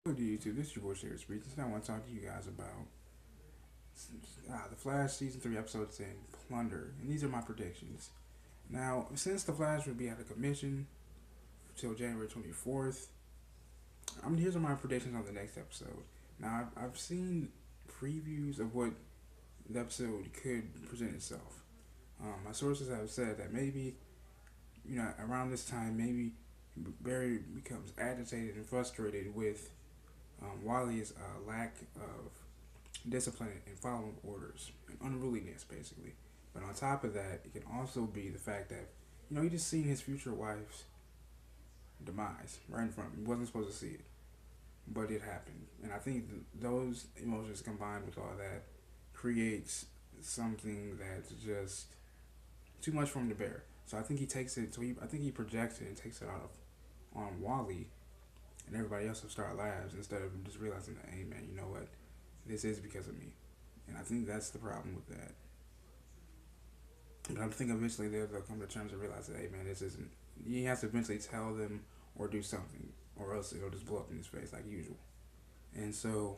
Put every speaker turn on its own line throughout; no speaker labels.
Hello to YouTube, this is your boy Sherry Speaks, and I want to talk to you guys about The Flash Season 3 Episode 10, Plunder, and these are my predictions. Now, since The Flash will be out of commission until January 24th, here's my predictions on the next episode. Now, I've seen previews of what the episode could present itself. My sources have said that maybe, around this time, maybe Barry becomes agitated and frustrated with Wally's lack of discipline and following orders and unruliness, basically. But on top of that, it can also be the fact that he just seen his future wife's demise right in front of him. He wasn't supposed to see it, but it happened. And I think those emotions combined with all that creates something that's just too much for him to bear. So I think he takes it. I think he projects it and takes it out on Wally, and everybody else will start lives instead of just realizing that, hey man, you know what, this is because of me. And I think that's the problem with that. But I think eventually they'll come to terms and realize that, hey man, this isn't. He has to eventually tell them or do something, or else it'll just blow up in his face like usual. And so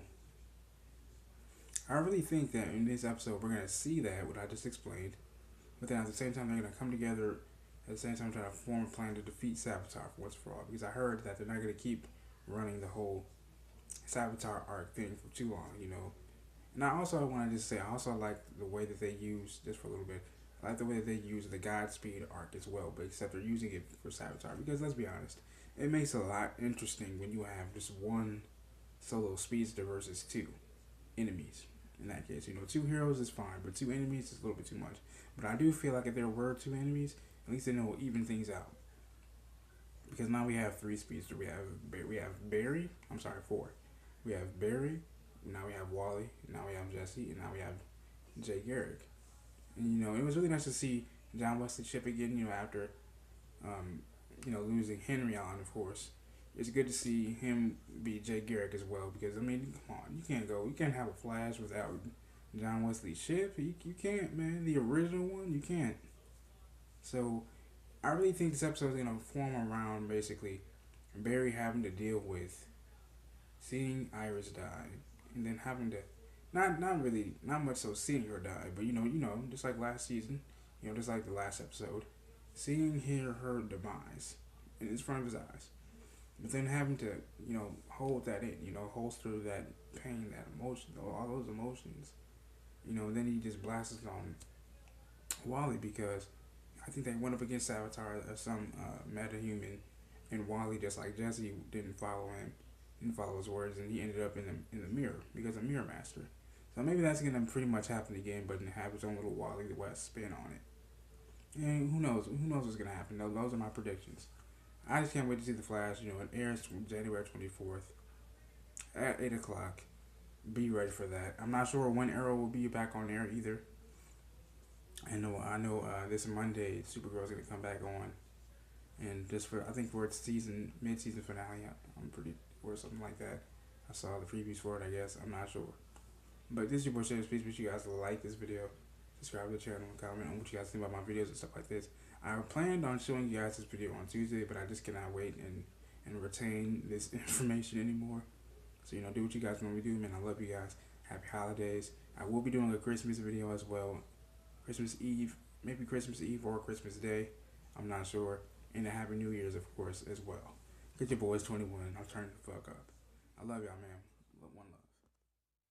I really think that in this episode we're gonna see that what I just explained, but then at the same time they're gonna come together at the same time trying to form a plan to defeat Savitar for once for all. Because I heard that they're not gonna keep running the whole Savitar arc thing for too long. And I also want to just say I also like the way that they use, just for a little bit, I like the way that they use the Godspeed arc as well, but except they're using it for Savitar. Because let's be honest, it makes it a lot interesting when you have just one solo speedster versus two enemies. In that case, two heroes is fine, but two enemies is a little bit too much. But I do feel like if there were two enemies, at least then it will even things out. Because now we have three speedsters. We have Barry. I'm sorry, four. We have Barry. Now we have Wally. Now we have Jesse, and now we have Jay Garrick. And it was really nice to see John Wesley ship again. After losing Henry on, of course. It's good to see him be Jay Garrick as well. Because come on, you can't have a Flash without John Wesley ship. You can't, man. The original one, you can't. So I really think this episode is gonna form around basically Barry having to deal with seeing Iris die, and then having to not much so seeing her die, but just like last season, just like the last episode, seeing her demise in front of his eyes, but then having to hold that in, holster that pain, that emotion, all those emotions, then he just blasts on Wally because I think they went up against Savitar, some meta-human, and Wally, just like Jesse, didn't follow his words, and he ended up in the mirror because of Mirror Master. So maybe that's gonna pretty much happen again, but have his own little Wally the West spin on it. And who knows? Who knows what's gonna happen? Those are my predictions. I just can't wait to see the Flash. It airs January 24th at 8 o'clock. Be ready for that. I'm not sure when Arrow will be back on air either. I know. This Monday, Supergirl's gonna come back on, and I think for its mid-season finale, I'm pretty or something like that. I saw the previews for it. I guess I'm not sure, but this is your boy Sherry Speaks. Wish you guys to like this video, subscribe to the channel, and comment on what you guys think about my videos and stuff like this. I planned on showing you guys this video on Tuesday, but I just cannot wait and retain this information anymore. So do what you guys normally do, man. I love you guys. Happy holidays. I will be doing a Christmas video as well. Christmas Eve, maybe Christmas Eve or Christmas Day, I'm not sure. And a Happy New Year's, of course, as well. Get your boys 21. I'll turn the fuck up. I love y'all, man.